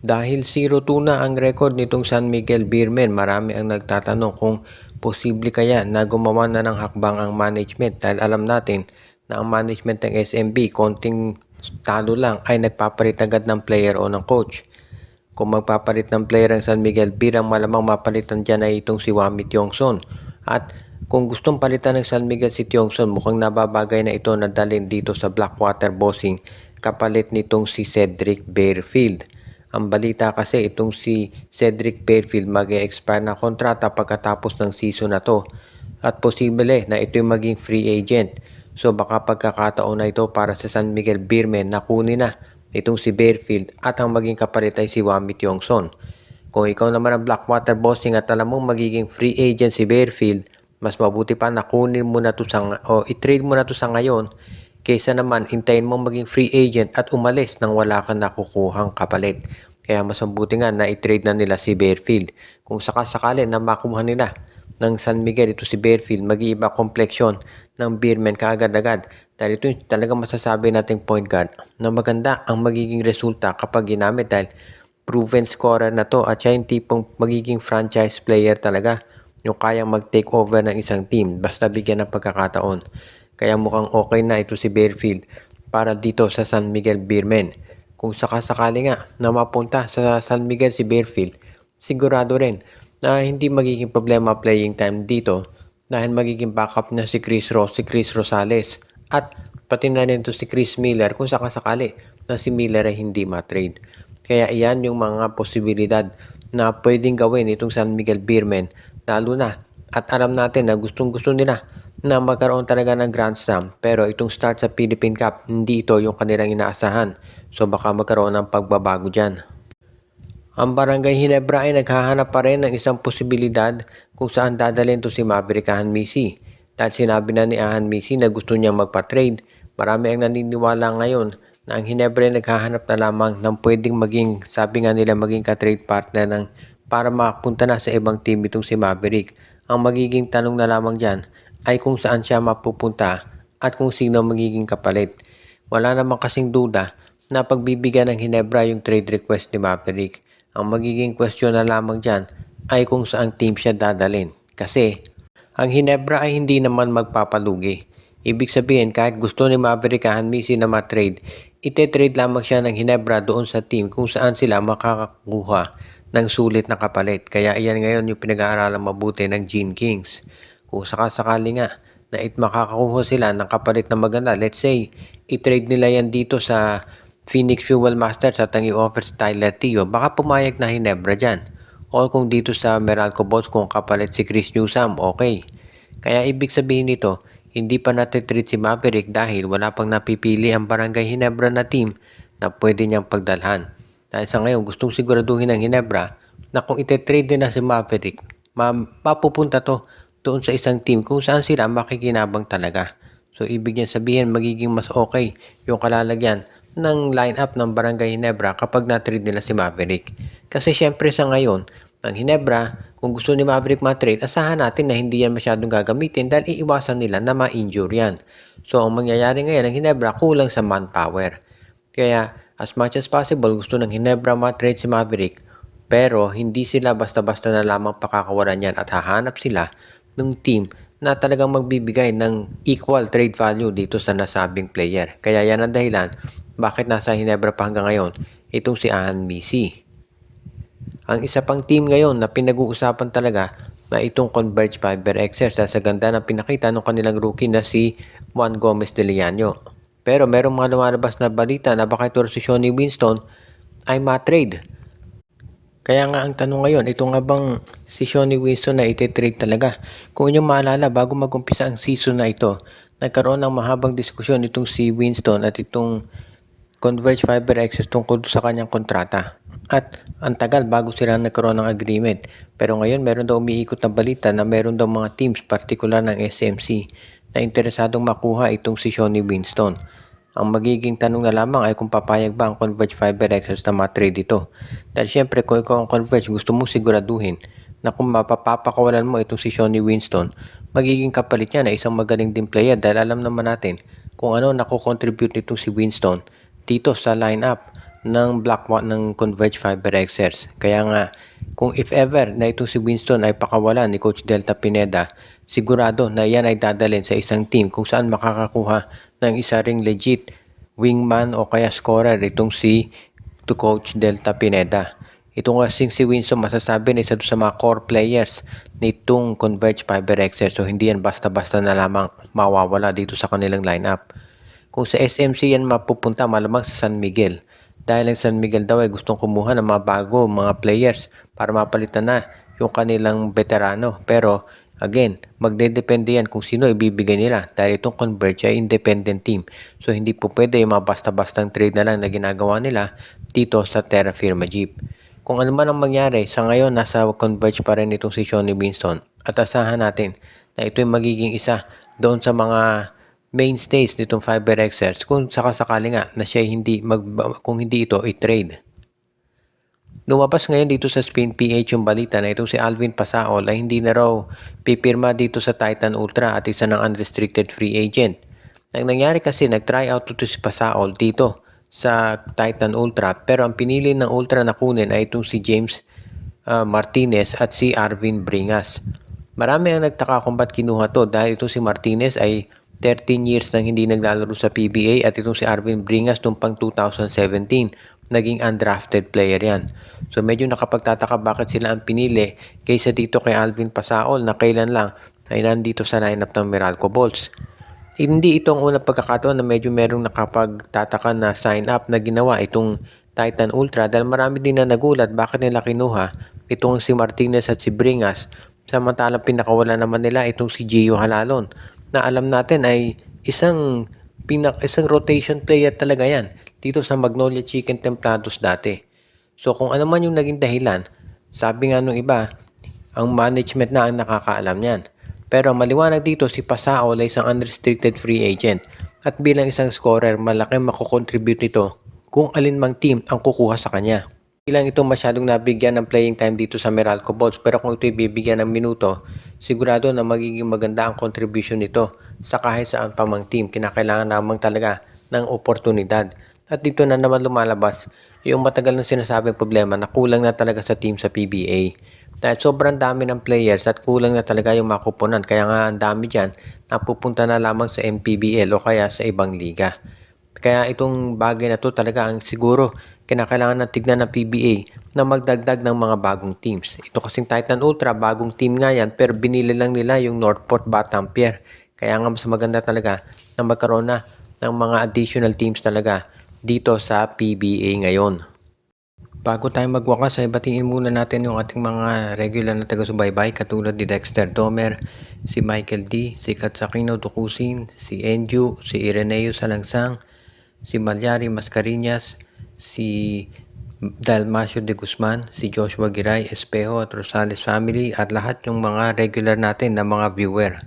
Dahil 0-2 na ang record nitong San Miguel Beermen, marami ang nagtatanong kung posible kaya na gumawa na ng hakbang ang management dahil alam natin na ang management ng SMB konting talo lang ay nagpapalit agad ng player o ng coach. Kung magpapalit ng player ang San Miguel, birang malamang mapalitan dyan ay itong si Wami Tiongson. At kung gustong palitan ng San Miguel si Tiongson, mukhang nababagay na ito na dalhin dito sa Blackwater Bossing kapalit nitong si Cedric Barefield. Ang balita kasi itong si Cedric Barefield mag-e-expire na kontrata pagkatapos ng season na to. At posible na ito'y maging free agent. So baka pagkakataon na ito para sa San Miguel Beermen na kunin na itong si Barefield at ang maging kapalit ay si Wami Tiongson. Kung ikaw naman ang Blackwater Bossing at alam mong magiging free agent si Barefield, mas mabuti pa na kunin mo na to i-trade mo na to sa ngayon kaysa naman hintayin mo maging free agent at umalis nang wala kang nakukuhang kapalit. Kaya mas mabuti nga na i-trade na nila si Barefield. Kung sakasakali na makuha nila ng San Miguel ito si Barefield, mag-iiba kompleksyon ng Beermen kaagad-agad. Dahil ito yung talagang masasabi nating point guard na maganda ang magiging resulta kapag ginamit dahil proven scorer na to at siya yung tipong magiging franchise player talaga yung kayang mag-take over ng isang team basta bigyan ng pagkakataon. Kaya mukhang okay na ito si Barefield para dito sa San Miguel Beermen. Kung sakasakali nga na mapunta sa San Miguel si Barefield, sigurado rin na hindi magiging problema playing time dito dahil magiging backup na si Chris Rosales at pati na rin to si Chris Miller kung sakasakali na si Miller ay hindi matrade. Kaya iyan yung mga posibilidad na pwedeng gawin itong San Miguel Beermen lalo na at alam natin na gustong-gusto nila na magkaroon talaga ng Grand Slam pero itong start sa Philippine Cup hindi ito yung kanilang inaasahan so baka magkaroon ng pagbabago dyan. Ang Barangay Ginebra ay naghahanap pa rin ng isang posibilidad kung saan dadalhin to si Maverick Ahanmisi. Dahil sinabi na ni Ahanmisi na gusto niyang magpa-trade, marami ang naniniwala ngayon na ang Ginebra ay naghahanap na lamang ng pwedeng maging, sabi nga nila, maging ka-trade partner para makapunta na sa ibang team itong si Maverick. Ang magiging tanong na lamang dyan ay kung saan siya mapupunta at kung sino magiging kapalit. Wala namang kasing duda na pagbibigyan ng Ginebra yung trade request ni Maverick. Ang magiging question na lamang dyan ay kung saang team siya dadalhin. Kasi ang Ginebra ay hindi naman magpapalugi. Ibig sabihin kahit gusto ni Maverick Ahanmisi na matrade, ite-trade lamang siya ng Ginebra doon sa team kung saan sila makakakuha ng sulit na kapalit. Kaya iyan ngayon yung pinag-aaralang mabuti ng Gene Kings. Kung sakasakali nga na makakakuha sila ng kapalit na maganda, let's say, i-trade nila yan dito sa Phoenix Fuel Masters at ang i-offer si Tyler Teo, baka pumayag na Ginebra dyan. O kung dito sa Meralco Boss kung kapalit si Chris Newsom, okay. Kaya ibig sabihin nito, hindi pa natitreat si Maverick dahil wala pang napipili ang Barangay Ginebra na team na pwede niyang pagdalhan. Dahil sa ngayon, gustong siguraduhin ng Ginebra na kung ite-trade din na si Maverick, mapupunta to doon sa isang team kung saan sila makikinabang talaga. So ibig niya sabihin magiging mas okay yung kalalagyan ng lineup ng Barangay Ginebra kapag na-trade nila si Maverick. Kasi syempre sa ngayon, ng Ginebra, kung gusto ni Maverick ma-trade, asahan natin na hindi yan masyadong gagamitin dahil iiwasan nila na ma-injure yan. So ang mangyayari ngayon ng Ginebra, kulang sa manpower. Kaya as much as possible, gusto ng Ginebra ma-trade si Maverick, pero hindi sila basta-basta na lamang pakakawalan yan at hahanap sila ng team na talagang magbibigay ng equal trade value dito sa nasabing player. Kaya yan ang dahilan bakit nasa Ginebra pa hanggang ngayon itong si Ahanmisi. Ang isa pang team ngayon na pinag-uusapan talaga na itong Converge Fiber Xers sa ganda ng pinakita ng kanilang rookie na si Juan Gomez de Leano. Pero merong mga lumalabas na balita na baka ito si Shawnee Winston ay ma-trade. Kaya nga ang tanong ngayon, ito nga bang si Shawnee Winston na iti-trade talaga? Kung inyong maalala, bago mag-umpisa ang season na ito, nagkaroon ng mahabang diskusyon itong si Winston at itong Converge Fiber Access tungkol sa kanyang kontrata. At ang tagal bago sila nagkaroon ng agreement. Pero ngayon meron daw umiikot na balita na meron daw mga teams, partikular ng SMC, na interesadong makuha itong si Shawnee Winston. Ang magiging tanong na lamang ay kung papayag ba ang Converge Fiber Access na ma-trade ito. Dahil syempre kung ikaw ang Converge, gusto mong siguraduhin na kung mapapakawalan mo itong si Shawnee Winston, magiging kapalit niya na isang magaling din player dahil alam naman natin kung ano nakocontribute nitong si Winston dito sa lineup ng Black ng Converge Fiber Xers. Kaya nga, kung if ever na itong si Winston ay pakawalan ni Coach Delta Pineda, sigurado na yan ay dadalhin sa isang team kung saan makakakuha ng isa ring legit wingman o kaya scorer itong si Coach Delta Pineda. Itong kasing si Winston masasabi na isa sa mga core players nitong Converge Fiber Xers, so hindi yan basta-basta na lamang mawawala dito sa kanilang lineup. Kung sa SMC yan mapupunta, malamang sa San Miguel. Dahil ang San Miguel daw ay gustong kumuha ng mga bago, mga players para mapalitan na yung kanilang veterano. Pero again, magdedepende yan kung sino ibibigay nila dahil itong Converge ay independent team. So hindi po pwede yung mga basta-bastang trade na lang na ginagawa nila dito sa Terra Firma Jeep. Kung ano man ang mangyari, sa ngayon nasa Converge pa rin itong si Shawnee Winston at asahan natin na ito yung magiging isa doon sa mga mainstays nitong Fiber Xers kung sakasakali nga na siya kung hindi ito i-trade. Lumabas ngayon dito sa Spin PH yung balita na itong si Alvin Pasaol ay hindi na raw pipirma dito sa Titan Ultra at isa ng unrestricted free agent. Ang nangyari kasi nag-try out ito si Pasaol dito sa Titan Ultra pero ang pinili ng Ultra na kunin ay itong si James Martinez at si Arvin Bringas. Marami ang nagtaka kung ba't kinuha to dahil itong si Martinez ay 13 years nang hindi naglalaro sa PBA at itong si Arvin Bringas noong pang 2017 naging undrafted player yan. So medyo nakapagtataka bakit sila ang pinili kaysa dito kay Alvin Pasaol na kailan lang ay nandito sa lineup ng Meralco Bolts. Hindi itong unang pagkakataon na medyo merong nakapagtataka na sign up na ginawa itong Titan Ultra dahil marami din na nagulat bakit nila kinuha itong si Martinez at si Bringas samantalang pinakawala naman nila itong si Gio Halalon na alam natin ay isang rotation player talaga yan dito sa Magnolia Chicken Templados dati. So kung ano man yung naging dahilan, sabi nga nung iba, ang management na ang nakakaalam niyan. Pero maliwanag dito si Pasaol ay isang unrestricted free agent at bilang isang scorer malaking makukontribute nito kung alin mang team ang kukuha sa kanya. Hindi lang ito masyadong nabigyan ng playing time dito sa Meralco Bolts pero kung ito bibigyan ng minuto, sigurado na magiging maganda ang contribution nito sa kahit saan pa mang team. Kinakailangan namang talaga ng oportunidad. At dito na naman lumalabas yung matagal na sinasabing problema na kulang na talaga sa team sa PBA. Dahil sobrang dami ng players at kulang na talaga yung makupunan. Kaya nga ang dami dyan napupunta na lamang sa MPBL o kaya sa ibang liga. Kaya itong bagay na to talaga ang siguro kinakailangan na tignan ng PBA na magdagdag ng mga bagong teams. Ito kasing Titan Ultra, bagong team nga yan pero binili lang nila yung Northport Batampier. Kaya nga mas maganda talaga na magkaroon na ng mga additional teams talaga dito sa PBA ngayon. Bago tayo magwakas ay batiin muna natin yung ating mga regular na taga-subaybay katulad ni Dexter Domer, si Michael D, si Katsakino Tukusin, si Enju, si Ireneo Salangsang, si Malyari Mascareñas, si Dalmacio de Guzman, si Joshua Giray Espejo at Rosales family at lahat yung mga regular natin na mga viewer.